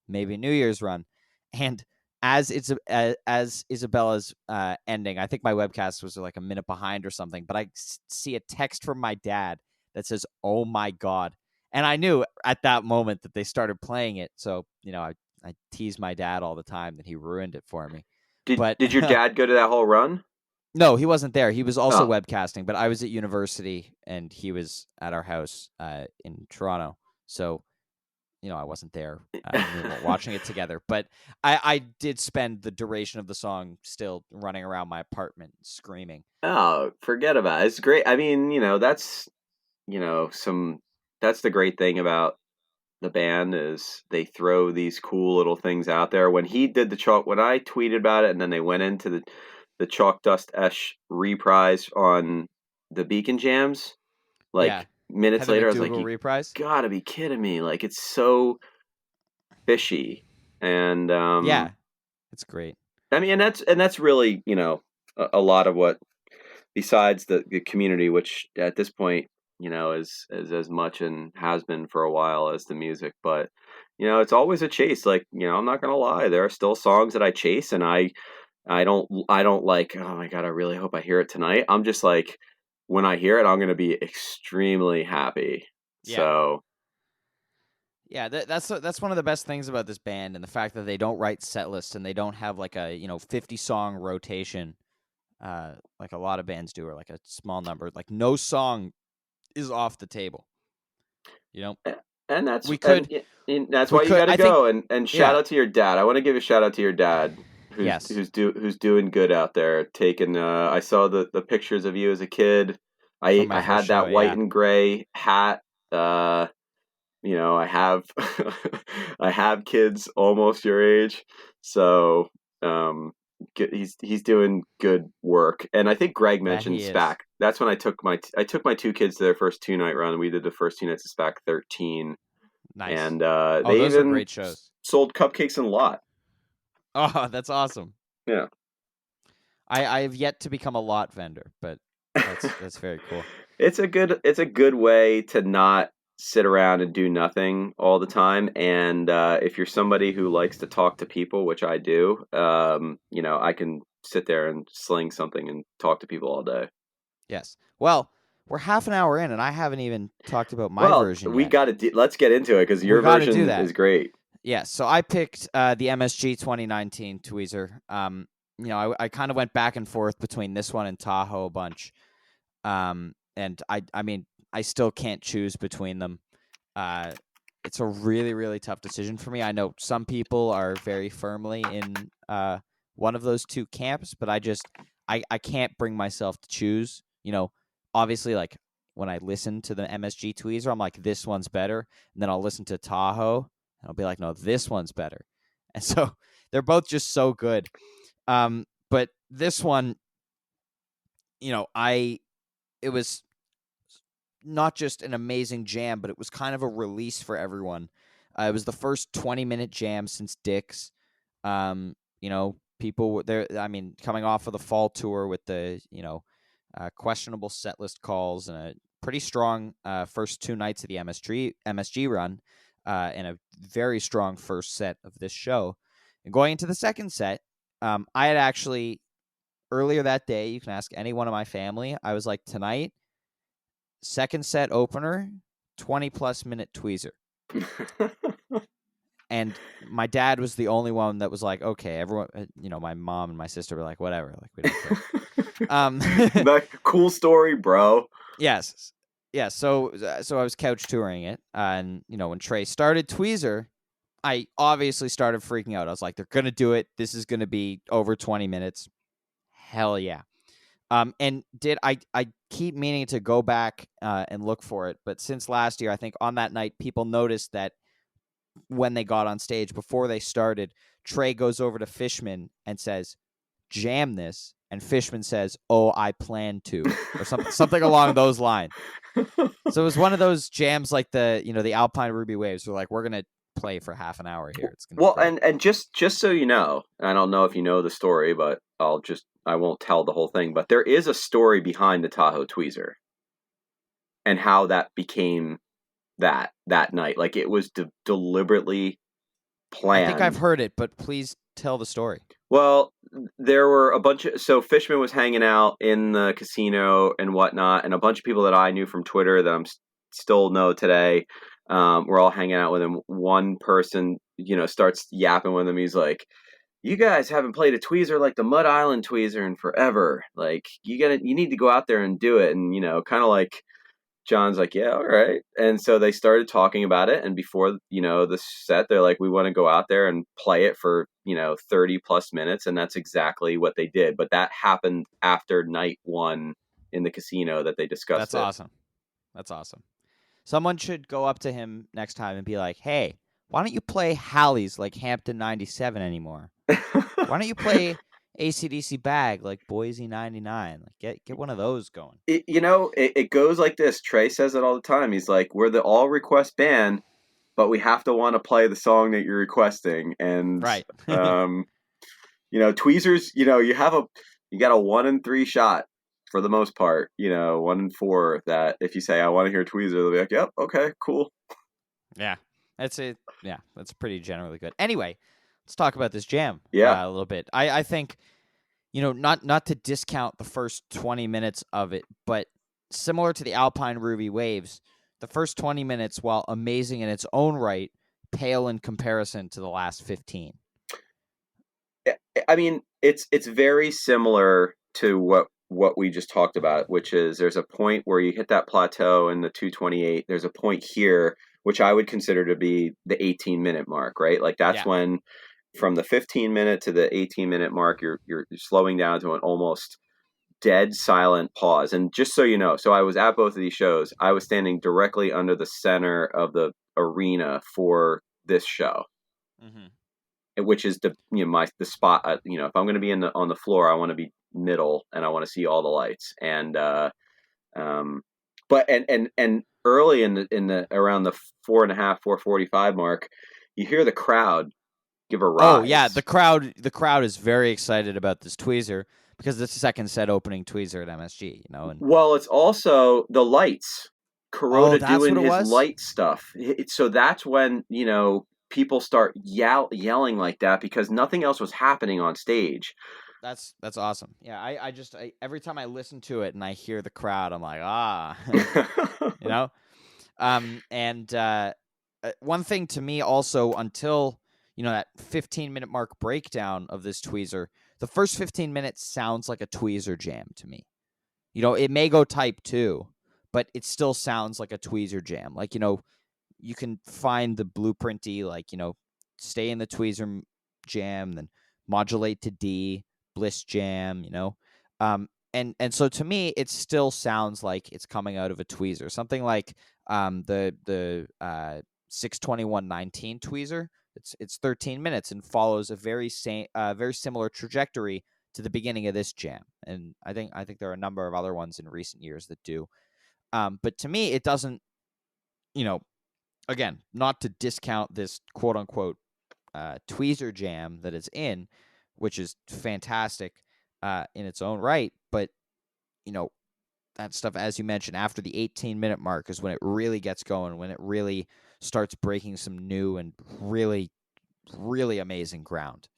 Speaker 1: maybe New Year's run. And as Isabella's ending, I think my webcast was like a minute behind or something, but I see a text from my dad that says, "Oh my God." And I knew at that moment that they started playing it. So, I tease my dad all the time that he ruined it for me.
Speaker 2: Did
Speaker 1: But
Speaker 2: did your dad go to that whole run?
Speaker 1: no, he wasn't there. He was also
Speaker 2: Oh.
Speaker 1: webcasting, but I was at university and he was at our house in Toronto. So, I wasn't there. We weren't watching it together. But I did spend the duration of the song still running around my apartment screaming.
Speaker 2: Oh, forget about it. It's great. I mean, some that's the great thing about the band is they throw these cool little things out there. When he did the chalk, when I tweeted about it, and then they went into the Chalk Dust Esh reprise on the Beacon Jams,
Speaker 1: Yeah.
Speaker 2: like minutes
Speaker 1: Heather
Speaker 2: later, I was like,
Speaker 1: McDougal
Speaker 2: you
Speaker 1: reprise.
Speaker 2: gotta be kidding me. Like it's so fishy. And
Speaker 1: Yeah. It's great.
Speaker 2: I mean, and that's really, a lot of what, besides the community, which at this point, is as much and has been for a while as the music, but it's always a chase. Like, I'm not gonna lie, there are still songs that I chase, and I don't like. Oh my god, I really hope I hear it tonight. I'm just like, when I hear it, I'm gonna be extremely happy.
Speaker 1: Yeah.
Speaker 2: So
Speaker 1: Yeah, that's one of the best things about this band, and the fact that they don't write set lists and they don't have like a 50-song rotation, like a lot of bands do, or like a small number. Like no song is off the table. You know,
Speaker 2: And that's
Speaker 1: we could,
Speaker 2: and that's why you got to
Speaker 1: I think,
Speaker 2: go and shout
Speaker 1: yeah,
Speaker 2: out to your dad. I want to give a shout out to your dad
Speaker 1: yes,
Speaker 2: who's doing good out there. Taking I saw the pictures of you as a kid.
Speaker 1: from my
Speaker 2: I
Speaker 1: first
Speaker 2: had
Speaker 1: show,
Speaker 2: that white
Speaker 1: yeah.
Speaker 2: and gray hat. I have I have kids almost your age, so he's doing good work. And I think Greg
Speaker 1: Yeah,
Speaker 2: mentioned
Speaker 1: he is.
Speaker 2: SPAC. That's when I took my two kids to their first 2 night run. We did the first 2 nights of SPAC 13,
Speaker 1: Nice.
Speaker 2: and
Speaker 1: Oh,
Speaker 2: they
Speaker 1: those were
Speaker 2: even
Speaker 1: great shows.
Speaker 2: sold cupcakes in a lot.
Speaker 1: Oh, that's awesome.
Speaker 2: Yeah.
Speaker 1: I have yet to become a lot vendor, but that's very cool.
Speaker 2: It's a good way to not sit around and do nothing all the time. And if you're somebody who likes to talk to people, which I do, I can sit there and sling something and talk to people all day.
Speaker 1: Yes. Well, we're half an hour in, and I haven't even talked about my
Speaker 2: Well,
Speaker 1: version
Speaker 2: we
Speaker 1: yet.
Speaker 2: got to let's get into it because
Speaker 1: We
Speaker 2: your
Speaker 1: got to do
Speaker 2: version
Speaker 1: that.
Speaker 2: is great.
Speaker 1: Yes. So I picked the MSG 2019 Tweezer. I kind of went back and forth between this one and Tahoe a bunch. And I mean, I still can't choose between them. It's a really, really tough decision for me. I know some people are very firmly in one of those two camps, but I can't bring myself to choose. Obviously, like when I listen to the MSG Tweezer, I'm like, this one's better. And then I'll listen to Tahoe, and I'll be like, no, this one's better. And so they're both just so good. But this one, it was not just an amazing jam, but it was kind of a release for everyone. It was the first 20-minute jam since Dick's. People were there. I mean, coming off of the fall tour with the questionable set list calls and a pretty strong first 2 nights of the MSG run, and a very strong first set of this show. And going into the second set, I had actually earlier that day. You can ask any one of my family. I was like, tonight, second set opener, 20+ minute Tweezer. And my dad was the only one that was like, okay, everyone, my mom and my sister were like, whatever, like we don't care.
Speaker 2: Cool story, bro.
Speaker 1: Yes. Yeah, so I was couch touring it, and when Trey started Tweezer, I obviously started freaking out. I was like, they're gonna do it. This is gonna be over 20 minutes. Hell yeah. And I keep meaning to go back and look for it, but since last year, I think on that night, people noticed that when they got on stage before they started, Trey goes over to Fishman and says, "Jam this," and Fishman says, "Oh, I plan to," or something along those lines. So it was one of those jams like the Alpine Ruby Waves. We're like, we're gonna play for half an hour here. It's gonna be
Speaker 2: Well,
Speaker 1: great.
Speaker 2: and just so you know, I don't know if you know the story, but I won't tell the whole thing. But there is a story behind the Tahoe Tweezer and how that became that night. Like it was deliberately
Speaker 1: I think I've
Speaker 2: planned.
Speaker 1: heard it, but please tell the story.
Speaker 2: Well, there were a bunch of so Fishman was hanging out in the casino and whatnot, and a bunch of people that I knew from Twitter that still know today. Were all hanging out with him. One person, starts yapping with him. He's like, "You guys haven't played a tweezer like the Mud Island tweezer in forever. Like, you need to go out there and do it." And kind of like John's like, "Yeah, all right." And so they started talking about it. And before, the set, they're like, "We want to go out there and play it for, 30+ minutes." And that's exactly what they did. But that happened after night one in the casino that they discussed
Speaker 1: That's
Speaker 2: it.
Speaker 1: awesome. That's awesome. Someone should go up to him next time and be like, "Hey, why don't you play Hallie's like Hampton 97 anymore? Why don't you play AC/DC Bag like Boise 99? Like get one of those going."
Speaker 2: It goes like this. Trey says it all the time. He's like, "We're the all request band, but we have to want to play the song that you're requesting." And
Speaker 1: Right.
Speaker 2: tweezers, you got a 1 in 3 shot for the most part. 1 in 4 that if you say I want to hear tweezer, they'll be like, "Yep, okay, cool."
Speaker 1: Yeah. That's pretty generally good. Anyway, let's talk about this jam
Speaker 2: Yeah.
Speaker 1: a little bit. I think not to discount the first 20 minutes of it, but similar to the Alpine Ruby Waves, the first 20 minutes, while amazing in its own right, pale in comparison to the last 15.
Speaker 2: I mean, it's very similar to what what we just talked about, which is there's a point where you hit that plateau in the 228. There's a point here, which I would consider to be the 18-minute mark, right? Like that's when from the 15-minute to the 18-minute mark, you're slowing down to an almost dead silent pause. And just so you know, so I was at both of these shows. I was standing directly under the center of the arena for this show, which is the the spot. If I'm going to be on the floor, I want to be middle, and I want to see all the lights. And but early in the around the 4.5, 4:45 mark, you hear the crowd give a rise.
Speaker 1: Oh yeah, the crowd is very excited about this tweezer because it's the second set opening tweezer at MSG. And
Speaker 2: well, it's also the lights. Kuroda doing his
Speaker 1: was?
Speaker 2: light stuff. So that's when people start yelling like that because nothing else was happening on stage.
Speaker 1: That's awesome. Yeah, I every time I listen to it and I hear the crowd, I'm like, And one thing to me also, until that 15-minute mark breakdown of this tweezer, the first 15 minutes sounds like a tweezer jam to me. It may go type 2, but it still sounds like a tweezer jam. Like, you can find the blueprinty, like, stay in the tweezer jam, then modulate to D, bliss jam, and so to me, it still sounds like it's coming out of a tweezer, something like the 62119 tweezer. It's 13 minutes and follows a very similar trajectory to the beginning of this jam, and I think there are a number of other ones in recent years that do. But to me, it doesn't. Again, not to discount this quote unquote tweezer jam that it's in, which is fantastic in its own right, but that stuff, as you mentioned, after the 18-minute mark is when it really gets going, when it really starts breaking some new and really, really amazing ground.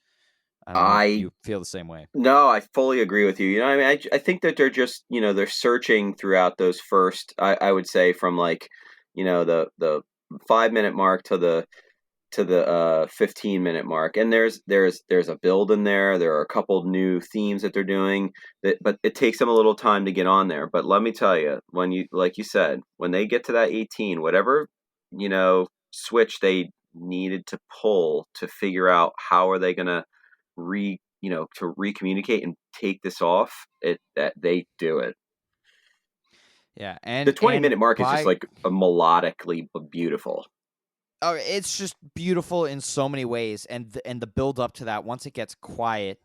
Speaker 1: I don't know if you feel the same way.
Speaker 2: No, I fully agree with you. I think that they're just, they're searching throughout those first, I would say from like, the 5-minute mark to the 15-minute mark, and there's a build in there. There are a couple new themes that they're doing, but it takes them a little time to get on there. But let me tell you, like you said, when they get to that 18, whatever switch they needed to pull to figure out how are they gonna recommunicate and take this off, that they do it.
Speaker 1: Yeah, and
Speaker 2: the 20-minute mark is just like a melodically beautiful.
Speaker 1: Oh, it's just beautiful in so many ways, and the build up to that, once it gets quiet,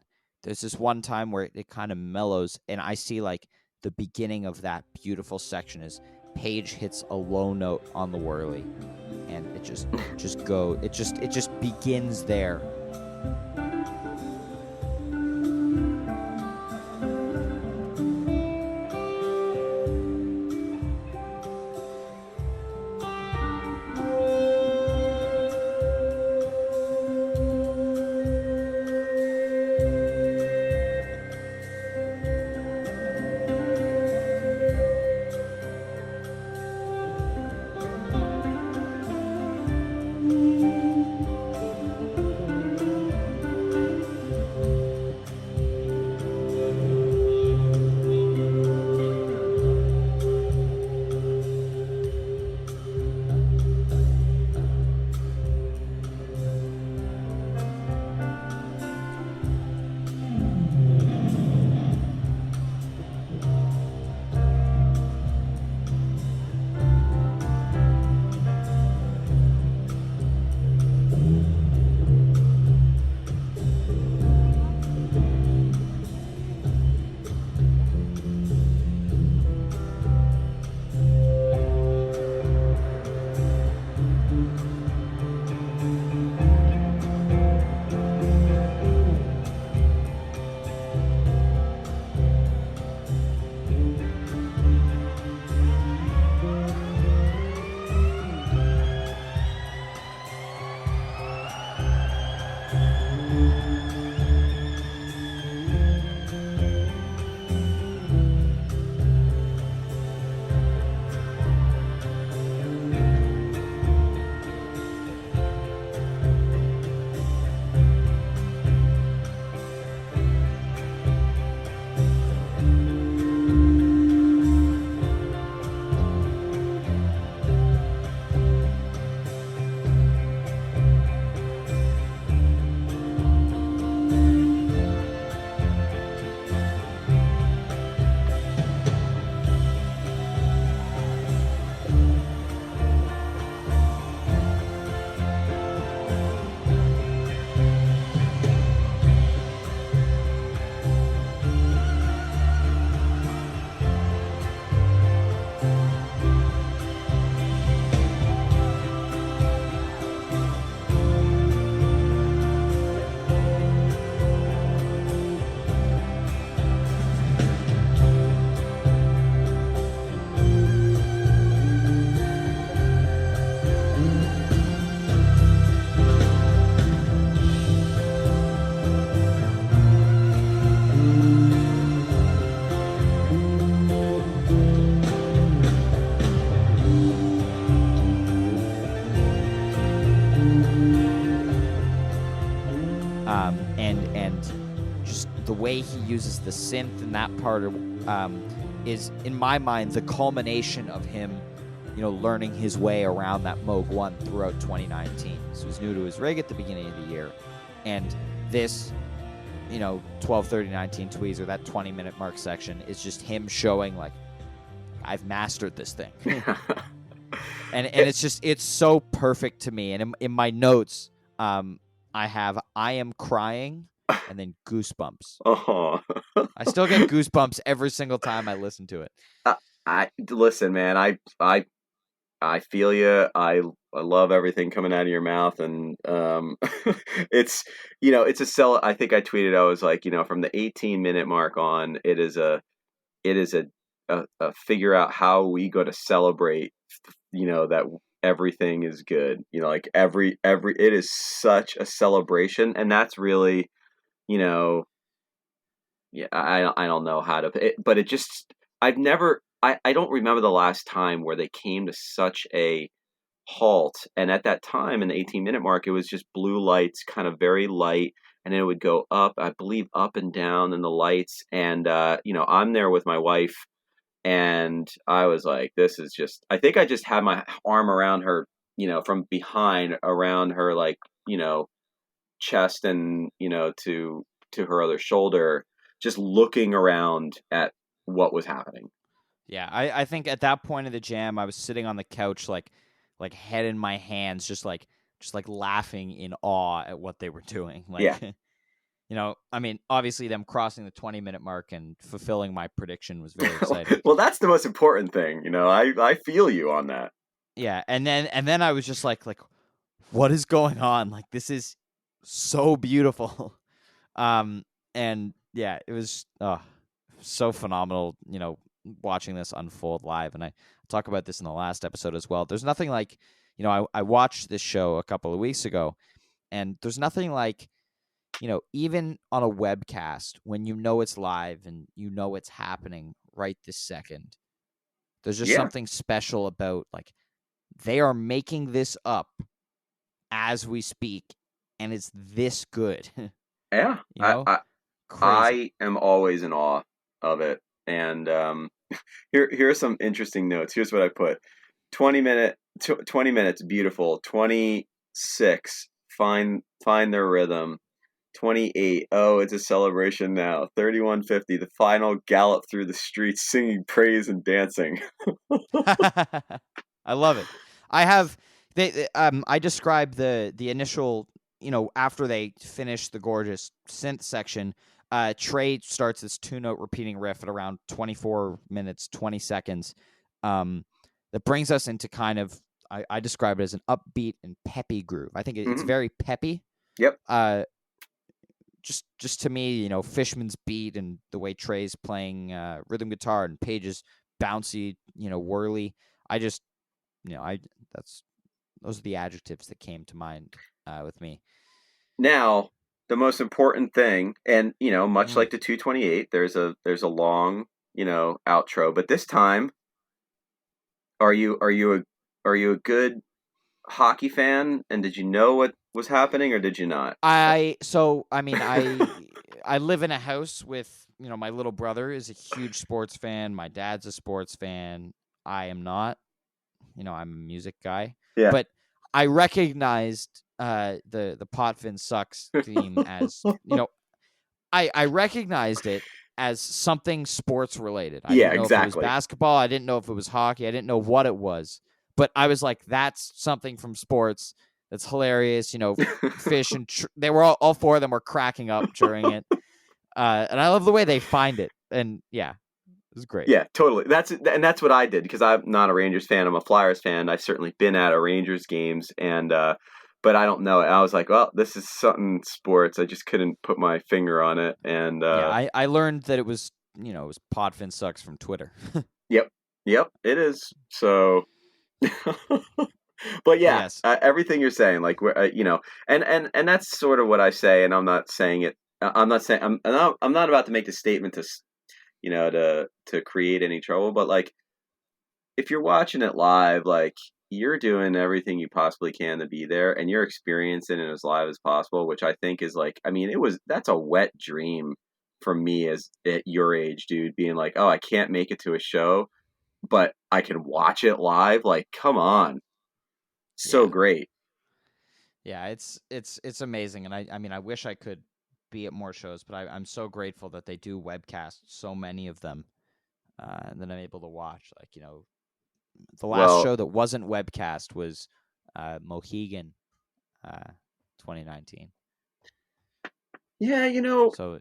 Speaker 1: there's this one time where it kind of mellows, and I see like the beginning of that beautiful section is Paige hits a low note on the whirly, and it just begins there. the way he uses the synth in that part is, in my mind, the culmination of him, learning his way around that Moog 1 throughout 2019. So he was new to his rig at the beginning of the year. And this, 12:30:19 Tweezer, that 20-minute mark section, is just him showing, like, I've mastered this thing. and it's so perfect to me. And in my notes, I have, I am crying, and then goosebumps.
Speaker 2: Oh.
Speaker 1: I still get goosebumps every single time I listen to it.
Speaker 2: I listen, man. I feel you. I love everything coming out of your mouth, and it's it's a sell. I think I tweeted. I was like, from the 18-minute mark on, it is a figure out how we go to celebrate. That everything is good. Like every it is such a celebration, and that's really, yeah. I don't know how to, but it just I've never. I don't remember the last time where they came to such a halt. And at that time, in the 18-minute mark, it was just blue lights, kind of very light, and then it would go up, I believe, up and down in the lights. And I'm there with my wife, and I was like, this is just. I think I just had my arm around her, from behind, around her, like, chest, and to her other shoulder, just looking around at what was happening.
Speaker 1: Yeah, I think at that point of the jam, I was sitting on the couch, like head in my hands, just like laughing in awe at what they were doing. Like,
Speaker 2: yeah.
Speaker 1: I mean, obviously them crossing the 20-minute mark and fulfilling my prediction was very exciting.
Speaker 2: Well, that's the most important thing. I feel you on that.
Speaker 1: Yeah, and then I was just like, what is going on? Like, this is so beautiful. And yeah, it was so phenomenal, watching this unfold live. And I talk about this in the last episode as well. There's nothing like, I watched this show a couple of weeks ago, and there's nothing like, even on a webcast, when it's live and it's happening right this second, there's just something special about, like, they are making this up as we speak, and it's this good.
Speaker 2: Yeah. I am always in awe of it. And here are some interesting notes. Here's what I put: 20 minutes, beautiful. 26, find their rhythm. 28, oh, it's a celebration now. 31:50, the final gallop through the streets, singing praise and dancing.
Speaker 1: I love it. I described the initial, after they finish the gorgeous synth section, Trey starts this 2-note repeating riff at around 24 minutes, 20 seconds. That brings us into kind of, I describe it as an upbeat and peppy groove. I think it's very peppy.
Speaker 2: Yep.
Speaker 1: Just to me, Fishman's beat and the way Trey's playing rhythm guitar and Page's bouncy, whirly. Those are the adjectives that came to mind with me.
Speaker 2: Now, the most important thing, and much like the 228, there's a long, outro. But this time, are you a good hockey fan? And did you know what was happening, or did you not?
Speaker 1: I live in a house with, my little brother is a huge sports fan. My dad's a sports fan. I am not. I'm a music guy.
Speaker 2: Yeah.
Speaker 1: But I recognized the Potvin Sucks theme as, I recognized it as something sports related. I didn't know if it was basketball. I didn't know if it was hockey. I didn't know what it was. But I was like, that's something from sports. That's hilarious. Phish and they were all four of them were cracking up during it. And I love the way they find it. And yeah, it was great.
Speaker 2: Yeah, totally. That's what I did, because I'm not a Rangers fan. I'm a Flyers fan. I've certainly been at a Rangers games, and but I don't know. I was like, well, this is something sports. I just couldn't put my finger on it. And
Speaker 1: yeah, I learned that it was Potvin Sucks from Twitter.
Speaker 2: Yep, it is. So, but yeah,
Speaker 1: yes.
Speaker 2: Everything you're saying, like, and that's sort of what I say. And I'm not saying it. I'm not saying I'm not about to make the statement to create any trouble, but like, if you're watching it live, like, you're doing everything you possibly can to be there, and you're experiencing it as live as possible, which I think is, like, I mean, that's a wet dream for me as at your age, dude, being like, oh, I can't make it to a show, but I can watch it live. Like, come on, so
Speaker 1: Yeah.
Speaker 2: great.
Speaker 1: Yeah, it's amazing, and I mean I wish I could be at more shows, but I'm so grateful that they do webcast so many of them, and that I'm able to watch. Like the last
Speaker 2: Well,
Speaker 1: show that wasn't webcast was Mohegan, uh, 2019.
Speaker 2: yeah,
Speaker 1: So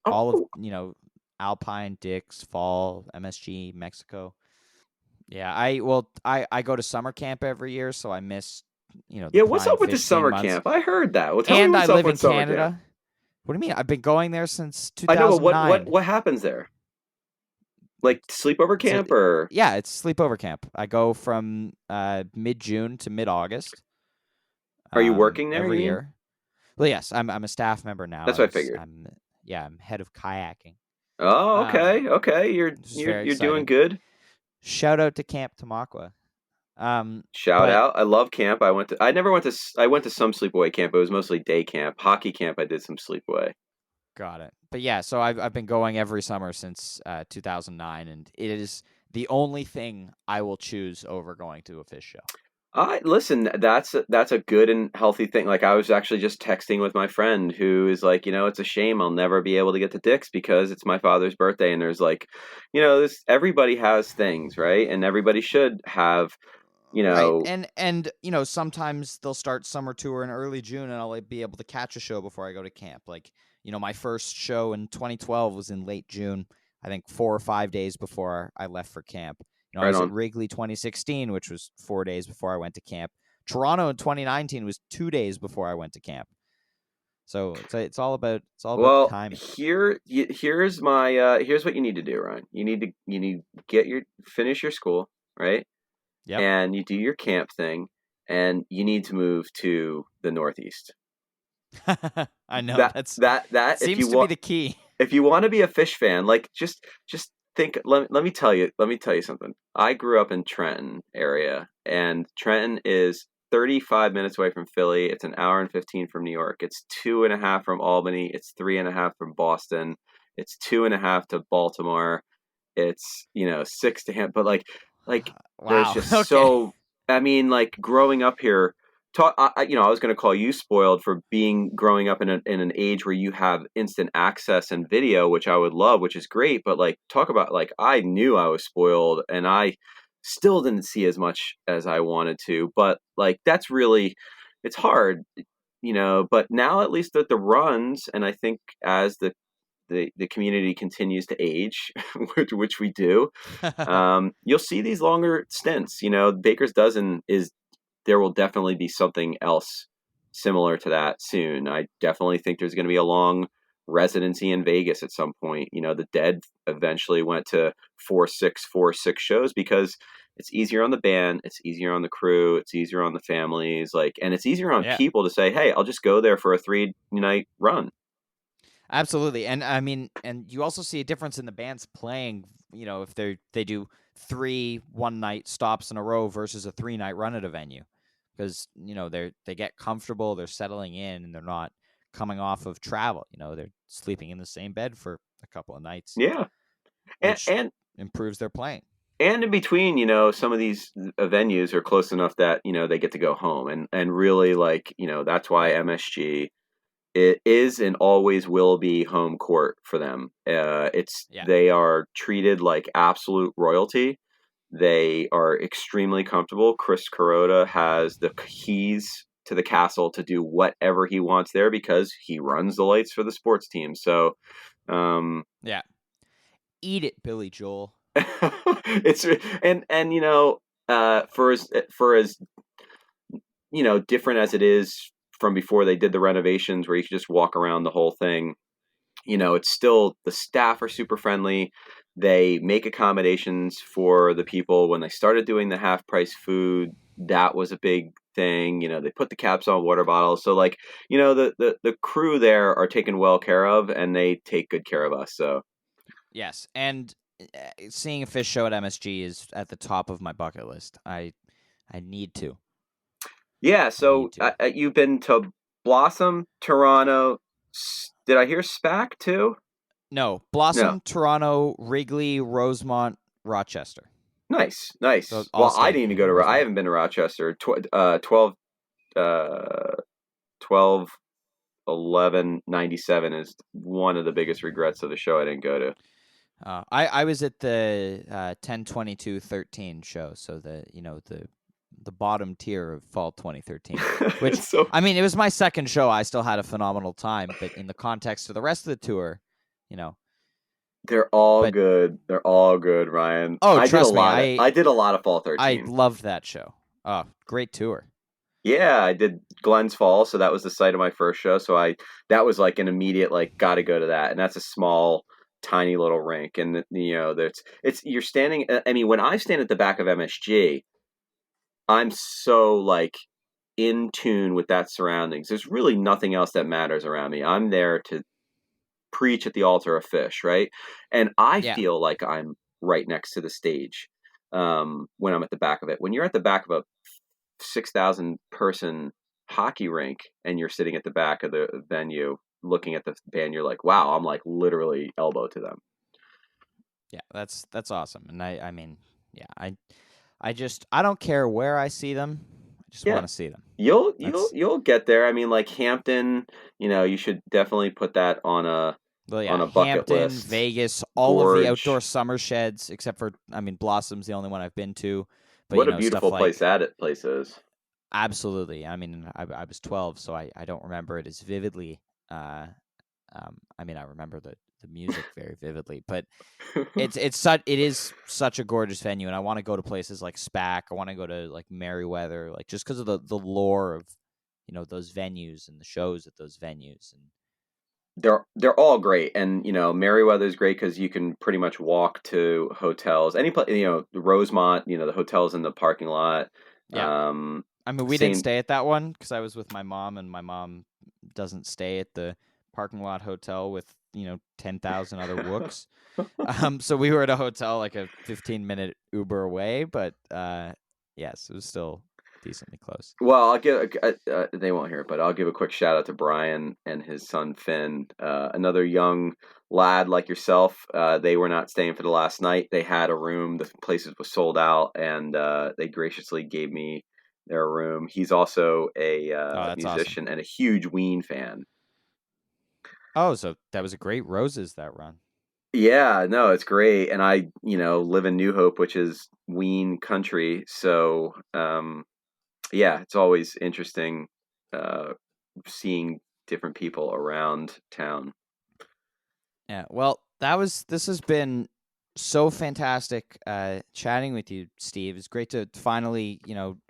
Speaker 1: all of
Speaker 2: oh,
Speaker 1: Alpine, Dix, Fall, MSG, Mexico. Yeah, I go to summer camp every year, so I miss the
Speaker 2: yeah. What's
Speaker 1: prime
Speaker 2: up with the
Speaker 1: fish scene
Speaker 2: summer
Speaker 1: months.
Speaker 2: camp? I heard that. Well, tell me
Speaker 1: And I
Speaker 2: what's up
Speaker 1: live
Speaker 2: with
Speaker 1: in
Speaker 2: summer camp.
Speaker 1: Canada. What do you mean? I've been going there since
Speaker 2: I know, but what what
Speaker 1: 2009.
Speaker 2: what happens there? Like sleepover
Speaker 1: It's a
Speaker 2: camp or
Speaker 1: yeah, it's sleepover camp. I go from mid June to mid August
Speaker 2: are you working there? You
Speaker 1: every
Speaker 2: mean?
Speaker 1: year. Well, yes, I'm a staff member now.
Speaker 2: That's what I figured.
Speaker 1: I'm head of kayaking.
Speaker 2: Oh,
Speaker 1: Um,
Speaker 2: okay, okay. You're
Speaker 1: which is
Speaker 2: you're
Speaker 1: very
Speaker 2: you're doing
Speaker 1: exciting.
Speaker 2: good.
Speaker 1: Shout out to Camp Tamaqua.
Speaker 2: Shout
Speaker 1: But
Speaker 2: out. I love camp. I never went to I went to some sleepaway camp. It was mostly day camp. Hockey camp I did some sleepaway.
Speaker 1: got it. But yeah, so I've been going every summer since 2009, and it is the only thing I will choose over going to a fish show.
Speaker 2: I listen, that's a good and healthy thing. Like I was actually just texting with my friend who is like, it's a shame I'll never be able to get to Dick's because it's my father's birthday and there's like, this everybody has things, right? And everybody should have, you
Speaker 1: Right,
Speaker 2: know,
Speaker 1: and sometimes they'll start summer tour in early June, and I'll be able to catch a show before I go to camp. Like my first show in 2012 was in late June. I think 4 or 5 days before I left for camp. I
Speaker 2: right
Speaker 1: was at
Speaker 2: on.
Speaker 1: Wrigley 2016, which was 4 days before I went to camp. Toronto in 2019 was 2 days before I went to camp. So it's all about the
Speaker 2: Well,
Speaker 1: timing.
Speaker 2: here's what you need to do, Ryan. You need to finish your school, right?
Speaker 1: Yep,
Speaker 2: And you do your camp thing, and you need to move to the Northeast.
Speaker 1: I know
Speaker 2: That
Speaker 1: that's
Speaker 2: that that
Speaker 1: seems to be the key.
Speaker 2: if you want to be a fish fan, like just think. Let me tell you something. I grew up in Trenton area, and Trenton is 35 minutes away from Philly. It's an hour and 15 from New York. It's 2.5 from Albany. It's 3.5 from Boston. It's 2.5 to Baltimore. It's 6 to him. But like there's
Speaker 1: Wow.
Speaker 2: just
Speaker 1: Okay.
Speaker 2: so. I mean, like growing up here I was going to call you spoiled for growing up in an age where you have instant access and video, which I would love, which is great. But like, talk about like, I knew I was spoiled, and I still didn't see as much as I wanted to. But like, that's really, it's hard, But now at least the runs, and I think as the community continues to age, which we do, you'll see these longer stints. Baker's dozen is there will definitely be something else similar to that soon. I definitely think there's going to be a long residency in Vegas at some point. The Dead eventually went to 4-6-4-6 shows because it's easier on the band, it's easier on the crew, it's easier on the families, and it's easier on
Speaker 1: Yeah.
Speaker 2: people to say, "Hey, I'll just go there for a 3-night run."
Speaker 1: Absolutely. And I mean, and you also see a difference in the bands playing, if they do 3 1-night stops in a row versus a 3-night run at a venue. Because, they get comfortable, they're settling in, and they're not coming off of travel. They're sleeping in the same bed for a couple of nights,
Speaker 2: Yeah, and
Speaker 1: which
Speaker 2: and
Speaker 1: improves their playing.
Speaker 2: and in between, some of these venues are close enough that they get to go home, and really that's why
Speaker 1: Right.
Speaker 2: MSG it is and always will be home court for them.
Speaker 1: Yeah.
Speaker 2: They are treated like absolute royalty. They are extremely comfortable. Chris Kuroda has the keys to the castle to do whatever he wants there because he runs the lights for the sports team. So,
Speaker 1: Yeah. Eat it, Billy Joel.
Speaker 2: it's for as different as it is from before they did the renovations where you could just walk around the whole thing. It's still the staff are super friendly. They make accommodations for the people. When they started doing the half price food, that was a big thing. They put the caps on water bottles. So the crew there are taken well care of, and they take good care of us. So
Speaker 1: Yes. And seeing a fish show at MSG is at the top of my bucket list. I need to.
Speaker 2: yeah.
Speaker 1: I need
Speaker 2: So
Speaker 1: to.
Speaker 2: you've been to Blossom, Toronto. Did I hear SPAC too?
Speaker 1: No,
Speaker 2: No.
Speaker 1: Blossom, Toronto, Wrigley, Rosemont, Rochester.
Speaker 2: Nice.
Speaker 1: So all
Speaker 2: Well, I
Speaker 1: stayed
Speaker 2: didn't even
Speaker 1: in
Speaker 2: go to. I
Speaker 1: Rosemont.
Speaker 2: haven't been to Rochester. 12, 11, 97 is one of the biggest regrets of the show I didn't go to.
Speaker 1: I was at the 10/22/13 show, so the bottom tier of fall 2013. Which
Speaker 2: So
Speaker 1: I mean, it was my second show. I still had a phenomenal time, but in the context of the rest of the tour,
Speaker 2: they're all
Speaker 1: But-
Speaker 2: good. They're all good, Ryan.
Speaker 1: Oh,
Speaker 2: I
Speaker 1: trust
Speaker 2: did a
Speaker 1: me,
Speaker 2: lot. I did a lot of fall
Speaker 1: I
Speaker 2: 13.
Speaker 1: loved that show. Oh, great tour.
Speaker 2: Yeah, I did Glens Falls, so that was the site of my first show. So that was like an immediate got to go to that, and that's a small, tiny little rink, and you're standing. I mean, when I stand at the back of MSG, I'm so in tune with that surroundings. There's really nothing else that matters around me. I'm there to preach at the altar of Phish, right? And I feel like I'm right next to the stage when I'm at the back of it. When you're at the back of a 6,000 person hockey rink and you're sitting at the back of the venue looking at the band, you're like, wow, I'm literally elbow to them.
Speaker 1: Yeah, that's awesome. And I mean, yeah, I don't care where I see them. I just want to see them.
Speaker 2: You'll get there. I mean, Hampton, you should definitely put that on a bucket
Speaker 1: Hampton,
Speaker 2: list.
Speaker 1: Vegas, all
Speaker 2: Gorge.
Speaker 1: of the outdoor summer sheds, except for Blossom's the only one I've been to. But
Speaker 2: what a beautiful place that place is.
Speaker 1: Absolutely. I mean, I was 12, so I don't remember it as vividly. I remember the music very vividly, but it is such a gorgeous venue, and I want to go to places like SPAC. I want to go to Merriweather, just because of the lore of those venues and the shows at those venues. And
Speaker 2: they're all great, and Merriweather's great because you can pretty much walk to hotels. Any place, Rosemont, the hotels in the parking lot.
Speaker 1: Yeah. I mean, we didn't stay at that one because I was with my mom, and my mom doesn't stay at the parking lot hotel with 10,000 other wooks. So we were at a hotel a 15-minute Uber away, but yes, it was still decently close.
Speaker 2: Well, I'll give they won't hear it, but I'll give a quick shout out to Brian and his son Finn, another young lad like yourself. They were not staying for the last night. They had a room. The place was sold out, and they graciously gave me their room. He's also a musician and a huge Ween fan.
Speaker 1: Oh, so that was a great Roses that run.
Speaker 2: Yeah, no, it's great. And I, live in New Hope, which is Ween country. So, yeah, it's always interesting seeing different people around town.
Speaker 1: Yeah, well, this has been so fantastic chatting with you, Steve. It's great to finally,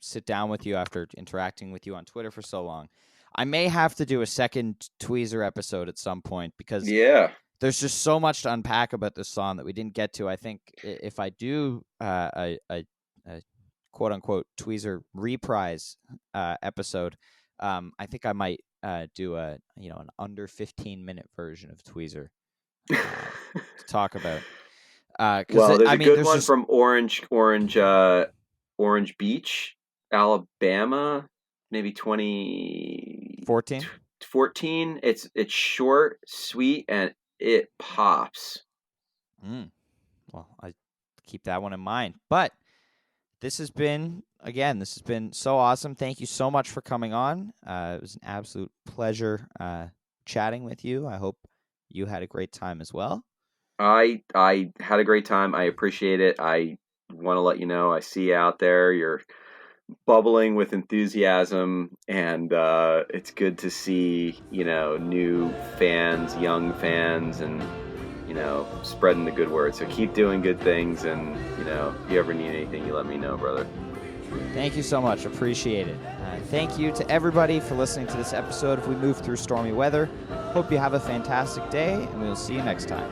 Speaker 1: sit down with you after interacting with you on Twitter for so long. I may have to do a second Tweezer episode at some point because there's just so much to unpack about this song that we didn't get to. I think if I do a quote unquote Tweezer reprise episode, I think I might do an under 15-minute version of Tweezer to talk about.
Speaker 2: Well, there's a good one from Orange Beach, Alabama, maybe 2014. It's short, sweet, and it pops.
Speaker 1: Well, I keep that one in mind. But this has been so awesome. Thank you so much for coming on. It was an absolute pleasure chatting with you. I hope you had a great time as well.
Speaker 2: I had a great time. I appreciate it. I want to let you know I see you out there. You're bubbling with enthusiasm, and it's good to see new fans, young fans, and spreading the good word. So keep doing good things, and if you ever need anything, you let me know, brother.
Speaker 1: Thank you so much. Appreciate it. Thank you to everybody for listening to this episode of We Move Through Stormy Weather. Hope you have a fantastic day, and we will see you next time.